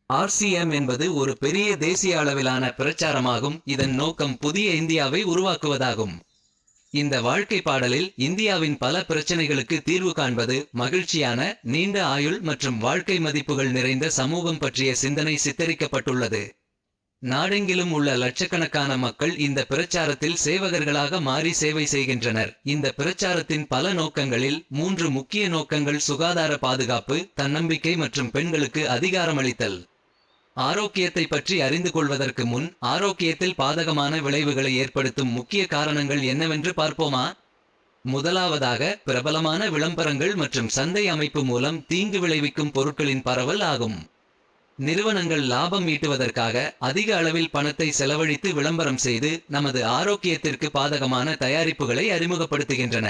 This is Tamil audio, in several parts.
RCM என்பது ஒரு பெரிய தேசிய அளவிலான பிரச்சாரமாகும். இதன் நோக்கம் புதிய இந்தியாவை உருவாக்குவதாகும். இந்த வாழ்க்கை பாடலில் இந்தியாவின் பல பிரச்சனைகளுக்கு தீர்வு காண்பது, மகிழ்ச்சியான, நீண்ட ஆயுள் மற்றும் வாழ்க்கை மதிப்புகள் நிறைந்த சமூகம் பற்றிய சிந்தனை சித்தரிக்கப்பட்டுள்ளது. நாடெங்கிலும் உள்ள லட்சக்கணக்கான மக்கள் இந்த பிரச்சாரத்தில் சேவகர்களாக மாறி சேவை செய்கின்றனர். இந்த பிரச்சாரத்தின் பல நோக்கங்களில் 3 முக்கிய நோக்கங்கள்: சுகாதார பாதுகாப்பு, தன்னம்பிக்கை மற்றும் பெண்களுக்கு அதிகாரமளித்தல். ஆரோக்கியத்தை பற்றி அறிந்து கொள்வதற்கு முன், ஆரோக்கியத்தில் பாதகமான விளைவுகளை ஏற்படுத்தும் முக்கிய காரணங்கள் என்னவென்று பார்ப்போமா? முதலாவதாக, பிரபலமான விளம்பரங்கள் மற்றும் சந்தை அமைப்பு மூலம் தீங்கு விளைவிக்கும் பொருட்களின் பரவல் ஆகும். நிறுவனங்கள் லாபம் ஈட்டுவதற்காக அதிக அளவில் பணத்தை செலவழித்து விளம்பரம் செய்து நமது ஆரோக்கியத்திற்கு பாதகமான தயாரிப்புகளை அறிமுகப்படுத்துகின்றன.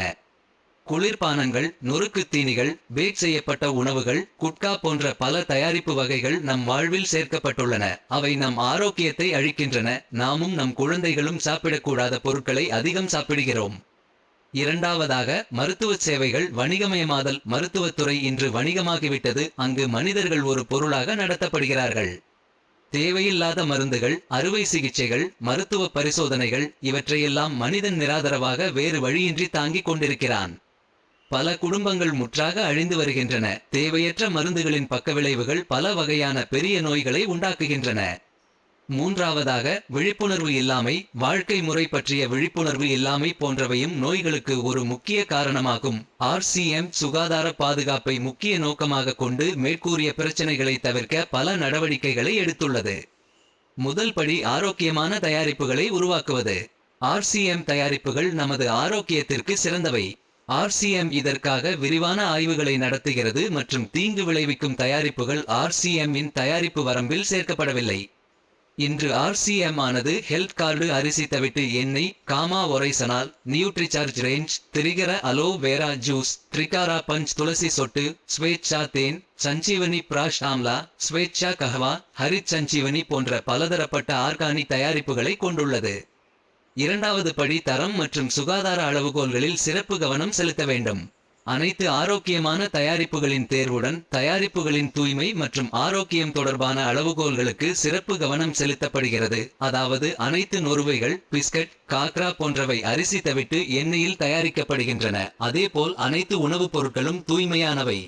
குளிர்பானங்கள், நொறுக்கு தீனிகள், பேக் செய்யப்பட்ட உணவுகள், குட்கா போன்ற பல தயாரிப்பு வகைகள் நம் வாழ்வில் சேர்க்கப்பட்டுள்ளன. அவை நம் ஆரோக்கியத்தை அழிக்கின்றன. நாமும் நம் குழந்தைகளும் சாப்பிடக்கூடாத பொருட்களை அதிகம் சாப்பிடுகிறோம். இரண்டாவதாக, மருத்துவ சேவைகள் வணிகமயமாதல். மருத்துவத்துறை இன்று வணிகமாகிவிட்டது. அங்கு மனிதர்கள் ஒரு பொருளாக நடத்தப்படுகிறார்கள். தேவையில்லாத மருந்துகள், அறுவை சிகிச்சைகள், மருத்துவ பரிசோதனைகள் இவற்றையெல்லாம் மனிதன் நிராதரவாக வேறு வழியின்றி தாங்கிக் கொண்டிருக்கிறான். பல குடும்பங்கள் முற்றாக அழிந்து வருகின்றன. தேவையற்ற மருந்துகளின் பக்கவிளைவுகள் பல வகையான பெரிய நோய்களை உண்டாக்குகின்றன. மூன்றாவதாக, விழிப்புணர்வு இல்லாமை. வாழ்க்கை முறை பற்றிய விழிப்புணர்வு இல்லாமை போன்றவையும் நோய்களுக்கு ஒரு முக்கிய காரணமாகும். RCM சுகாதார பாதுகாப்பை முக்கிய நோக்கமாக கொண்டு மேற்கூறிய பிரச்சனைகளை தவிர்க்க பல நடவடிக்கைகளை எடுத்துள்ளது. முதல் படி ஆரோக்கியமான தயாரிப்புகளை உருவாக்குவது. RCM தயாரிப்புகள் நமது ஆரோக்கியத்திற்கு சிறந்தவை. RCM இதற்காக விரிவான ஆய்வுகளை நடத்துகிறது மற்றும் தீங்கு விளைவிக்கும் தயாரிப்புகள் RCM இன் தயாரிப்பு வரம்பில் சேர்க்கப்படவில்லை. இன்று RCM ஆனது ஹெல்த் கார்டு அரிசி தவிட்டு எண்ணெய், gamma oryzanol, Nutricharge range, Trikara aloe vera juice, Trikara punch Tulsi சொட்டு, ஸ்வேச்சா தேன், சஞ்சீவனி பிராஷ் ஆம்லா, ஸ்வேச்சா கஹவா, ஹரித் சஞ்சீவனி போன்ற பலதரப்பட்ட ஆர்கானிக் தயாரிப்புகளை கொண்டுள்ளது. இரண்டாவது படி தரம் மற்றும் சுகாதார அளவுகோல்களில் சிறப்பு கவனம் செலுத்த வேண்டும். அனைத்து ஆரோக்கியமான தயாரிப்புகளின் தேர்வுடன் தயாரிப்புகளின் தூய்மை மற்றும் ஆரோக்கியம் தொடர்பான அளவுகோல்களுக்கு சிறப்பு கவனம் செலுத்தப்படுகிறது. அதாவது அனைத்து நொறுவைகள், பிஸ்கட், காக்ரா போன்றவை அரிசி தவிட்டு எண்ணெயில் தயாரிக்கப்படுகின்றன. அதேபோல் அனைத்து உணவுப் பொருட்களும் தூய்மையானவை.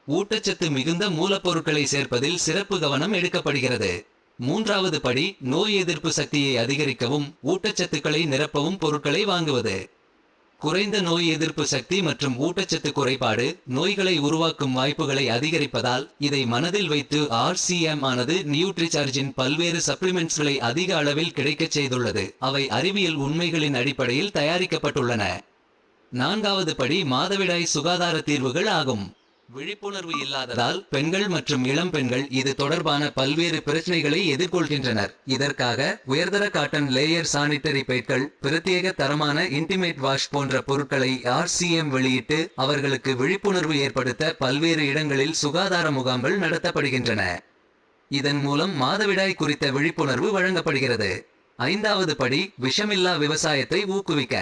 ஊட்டச்சத்து மிகுந்த மூலப்பொருட்களை சேர்ப்பதில் சிறப்பு கவனம் எடுக்கப்படுகிறது. மூன்றாவது படி நோய் எதிர்ப்பு சக்தியை அதிகரிக்கவும் ஊட்டச்சத்துக்களை நிரப்பவும் பொருட்களை வாங்குவது. குறைந்த நோய் எதிர்ப்பு சக்தி மற்றும் ஊட்டச்சத்து குறைபாடு நோய்களை உருவாக்கும் வாய்ப்புகளை அதிகரிப்பதால் இதை மனதில் வைத்து RCM ஆனது நியூட்ரிசார்ஜின் பல்வேறு சப்ளிமெண்ட்ஸ்களை அதிக அளவில் கிடைக்கச் செய்துள்ளது. அவை அறிவியல் உண்மைகளின் அடிப்படையில் தயாரிக்கப்பட்டுள்ளன. நான்காவது படி மாதவிடாய் சுகாதார தீர்வுகள் ஆகும். விழிப்புணர்வு இல்லாததால் பெண்கள் மற்றும் இளம் பெண்கள் இது தொடர்பான பல்வேறு பிரச்சனைகளை எதிர்கொள்கின்றனர். இதற்காக உயர்தர காட்டன் லேயர் சானிட்டரி பேட்கள், பிரத்யேக தரமான இன்டிமேட் வாஷ் போன்ற பொருட்களை RCM வெளியிட்டு அவர்களுக்கு விழிப்புணர்வு ஏற்படுத்த பல்வேறு இடங்களில் சுகாதார முகாம்கள் நடத்தப்படுகின்றன. இதன் மூலம் மாதவிடாய் குறித்த விழிப்புணர்வு வழங்கப்படுகிறது. ஐந்தாவது படி விஷமில்லா விவசாயத்தை ஊக்குவிக்க.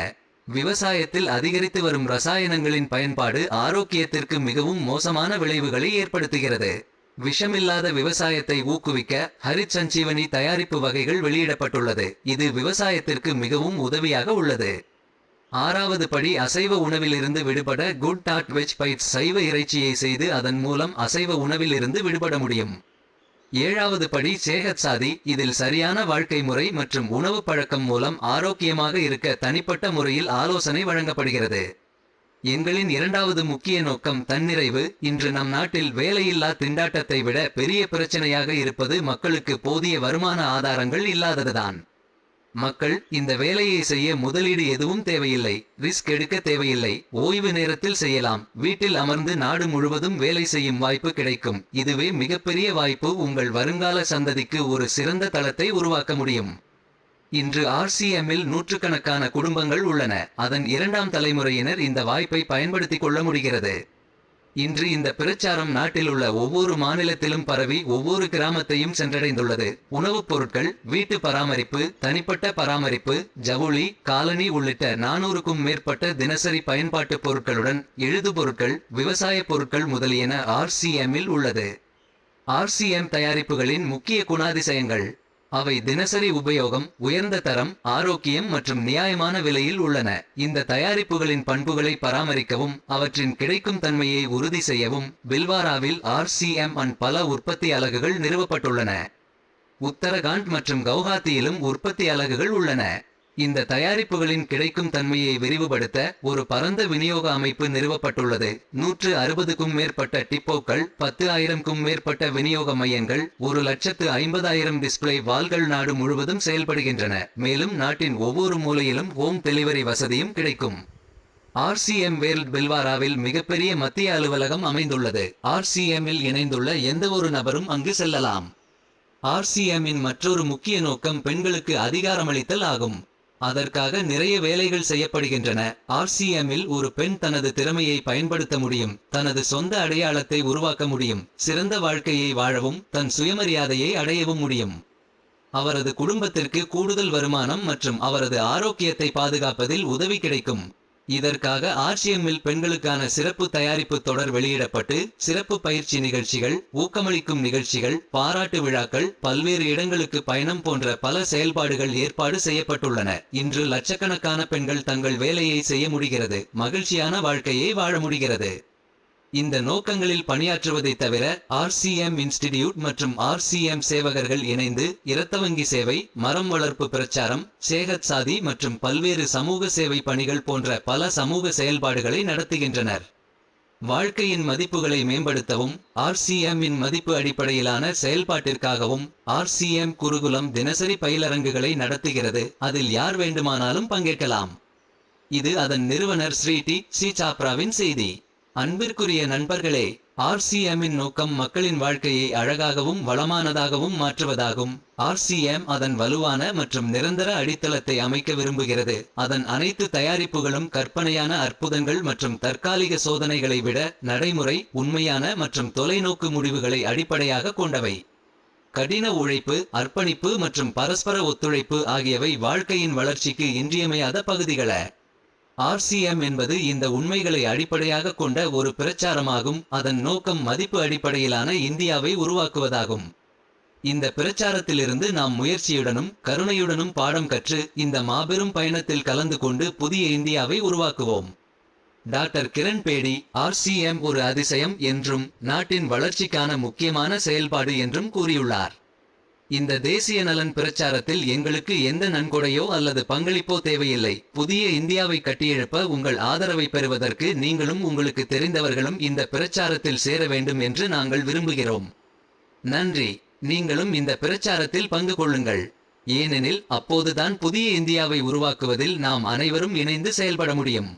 விவசாயத்தில் அதிகரித்து வரும் ரசாயனங்களின் பயன்பாடு ஆரோக்கியத்திற்கு மிகவும் மோசமான விளைவுகளை ஏற்படுத்துகிறது. விஷமில்லாத விவசாயத்தை ஊக்குவிக்க ஹரித் சஞ்சீவனி தயாரிப்பு வகைகள் வெளியிடப்பட்டுள்ளது. இது விவசாயத்திற்கு மிகவும் உதவியாக உள்ளது. ஆறாவது படி அசைவ உணவிலிருந்து விடுபட குட் டாட் வெஜ் பைட்ஸ் சைவ இறைச்சியை செய்து அதன் மூலம் அசைவ உணவிலிருந்து விடுபட முடியும். ஏழாவது படி சேஹத் சாதி. இதில் சரியான வாழ்க்கை முறை மற்றும் உணவு பழக்கம் மூலம் ஆரோக்கியமாக இருக்க தனிப்பட்ட முறையில் ஆலோசனை வழங்கப்படுகிறது. எங்களின் இரண்டாவது முக்கிய நோக்கம் தன்னிறைவு. இன்று நம் நாட்டில் வேலையில்லா திண்டாட்டத்தை விட பெரிய பிரச்சனையாக இருப்பது மக்களுக்கு போதிய வருமான ஆதாரங்கள் இல்லாததுதான். மக்கள் இந்த வேலையை செய்ய முதலீடு எதுவும் தேவையில்லை, ரிஸ்க் எடுக்க தேவையில்லை, ஓய்வு நேரத்தில் செய்யலாம், வீட்டில் அமர்ந்து நாடு முழுவதும் வேலை செய்யும் வாய்ப்பு கிடைக்கும். இதுவே மிகப்பெரிய வாய்ப்பு. உங்கள் வருங்கால சந்ததிக்கு ஒரு சிறந்த தளத்தை உருவாக்க முடியும். இன்று RCMல் நூற்றுக்கணக்கான குடும்பங்கள் உள்ளன. அதன் இரண்டாம் தலைமுறையினர் இந்த வாய்ப்பை பயன்படுத்திக் கொள்ள முடிகிறது. இன்று இந்த பிரச்சாரம் நாட்டில் உள்ள ஒவ்வொரு மாநிலத்திலும் பரவி ஒவ்வொரு கிராமத்தையும் சென்றடைந்துள்ளது. உணவுப் பொருட்கள், வீட்டு பராமரிப்பு, தனிப்பட்ட பராமரிப்பு, ஜவுளி, காலனி உள்ளிட்ட 400க்கும் மேற்பட்ட தினசரி பயன்பாட்டு பொருட்களுடன் எழுதுபொருட்கள், விவசாய பொருட்கள் முதலியன RCMல் உள்ளது. ஆர்சிஎம் தயாரிப்புகளின் முக்கிய குணாதிசயங்கள். அவை தினசரி உபயோகம், உயர்ந்த தரம், ஆரோக்கியம் மற்றும் நியாயமான விலையில் உள்ளன. இந்த தயாரிப்புகளின் பண்புகளை பராமரிக்கவும் அவற்றின் கிடைக்கும் தன்மையை உறுதி செய்யவும் பில்வாராவில் ஆர்சிஎம் பல உற்பத்தி அலகுகள் நிறுவப்பட்டுள்ளன. உத்தரகாண்ட் மற்றும் கவுஹாத்தியிலும் உற்பத்தி அலகுகள் உள்ளன. இந்த தயாரிப்புகளின் கிடைக்கும் தன்மையை விரிவுபடுத்த ஒரு பரந்த விநியோக அமைப்பு நிறுவப்பட்டுள்ளது. 160க்கும் மேற்பட்ட டிப்போக்கள், 10,000க்கும் மேற்பட்ட விநியோக மையங்கள், 1,50,000 டிஸ்பிளே வால்கள் நாடு முழுவதும் செயல்படுகின்றன. மேலும் நாட்டின் ஒவ்வொரு மூலையிலும் ஹோம் டெலிவரி வசதியும் கிடைக்கும். ஆர்சிஎம் வேர்ல்ட் பில்வாராவில் மிகப்பெரிய மத்திய அலுவலகம் அமைந்துள்ளது. ஆர்சிஎம்மில் இணைந்துள்ள எந்த ஒரு நபரும் அங்கு செல்லலாம். ஆர்சிஎம்மின் மற்றொரு முக்கிய நோக்கம் பெண்களுக்கு அதிகாரமளித்தல் ஆகும். அதற்காக நிறைய வேலைகள் செய்யப்படுகின்றன. ஆர்சிஎம்மில் ஒரு பெண் தனது திறமையை பயன்படுத்த முடியும், தனது சொந்த அடையாளத்தை உருவாக்க முடியும், சிறந்த வாழ்க்கையை வாழவும் தன் சுயமரியாதையை அடையவும் முடியும். அவரது குடும்பத்திற்கு கூடுதல் வருமானம் மற்றும் அவரது ஆரோக்கியத்தை பாதுகாப்பதில் உதவி கிடைக்கும். இதற்காக ஆர்சிஎம்மில் பெண்களுக்கான சிறப்பு தயாரிப்பு தொடர் வெளியிடப்பட்டு சிறப்பு பயிற்சி நிகழ்ச்சிகள், ஊக்கமளிக்கும் நிகழ்ச்சிகள், பாராட்டு விழாக்கள், பல்வேறு இடங்களுக்கு பயணம் போன்ற பல செயல்பாடுகள் ஏற்பாடு செய்யப்பட்டுள்ளன. இன்று லட்சக்கணக்கான பெண்கள் தங்கள் வேலையை செய்ய முடிகிறது, மகிழ்ச்சியான வாழ்க்கையை வாழ முடிகிறது. இந்த நோக்கங்களில் பணியாற்றுவதை தவிர ஆர்சிஎம் இன்ஸ்டிடியூட் மற்றும் ஆர்சிஎம் சேவகர்கள் இணைந்து இரத்த வங்கி சேவை, மரம் வளர்ப்பு பிரச்சாரம், சேகத் சாதி மற்றும் பல்வேறு சமூக சேவை பணிகள் போன்ற பல சமூக செயல்பாடுகளை நடத்துகின்றனர். வாழ்க்கையின் மதிப்புகளை மேம்படுத்தவும் ஆர்சிஎம்மின் மதிப்பு அடிப்படையிலான செயல்பாட்டிற்காகவும் ஆர்சிஎம் குருகுலம் தினசரி பயிலரங்குகளை நடத்துகிறது. அதில் யார் வேண்டுமானாலும் பங்கேற்கலாம். இது அதன் நிறுவனர் ஸ்ரீ டி சி சாப்ராவின் செய்தி. அன்பிற்குரிய நண்பர்களே, ஆர்சிஎம்மின் நோக்கம் மக்களின் வாழ்க்கையை அழகாகவும் வளமானதாகவும் மாற்றுவதாகும். ஆர்சிஎம் அதன் வலுவான மற்றும் நிரந்தர அடித்தளத்தை அமைக்க விரும்புகிறது. அதன் அனைத்து தயாரிப்புகளும் கற்பனையான அற்புதங்கள் மற்றும் தற்காலிக சோதனைகளை விட நடைமுறை, உண்மையான மற்றும் தொலைநோக்கு முடிவுகளை அடிப்படையாக கொண்டவை. கடின உழைப்பு, அர்ப்பணிப்பு மற்றும் பரஸ்பர ஒத்துழைப்பு ஆகியவை வாழ்க்கையின் வளர்ச்சிக்கு இன்றியமையாத பகுதிகள. ஆர்சிஎம் என்பது இந்த உண்மைகளை அடிப்படையாக கொண்ட ஒரு பிரச்சாரமாகும். அதன் நோக்கம் மதிப்பு அடிப்படையிலான இந்தியாவை உருவாக்குவதாகும். இந்த பிரச்சாரத்திலிருந்து நாம் முயற்சியுடனும் கருணையுடனும் பாடம் கற்று இந்த மாபெரும் பயணத்தில் கலந்து கொண்டு புதிய இந்தியாவை உருவாக்குவோம். டாக்டர் கிரண் பேடி, ஆர்சிஎம் ஒரு அதிசயம் என்றும் நாட்டின் வளர்ச்சிக்கான முக்கியமான செயல்பாடு என்றும் கூறியுள்ளார். இந்த தேசிய நலன் பிரச்சாரத்தில் எங்களுக்கு எந்த நன்கொடையோ அல்லது பங்களிப்போ தேவையில்லை. புதிய இந்தியாவை கட்டியெழுப்ப உங்கள் ஆதரவை பெறுவதற்கு நீங்களும் உங்களுக்கு தெரிந்தவர்களும் இந்த பிரச்சாரத்தில் சேர வேண்டும் என்று நாங்கள் விரும்புகிறோம். நன்றி. நீங்களும் இந்த பிரச்சாரத்தில் பங்கு கொள்ளுங்கள். ஏனெனில் அப்போதுதான் புதிய இந்தியாவை உருவாக்குவதில் நாம் அனைவரும் இணைந்து செயல்பட முடியும்.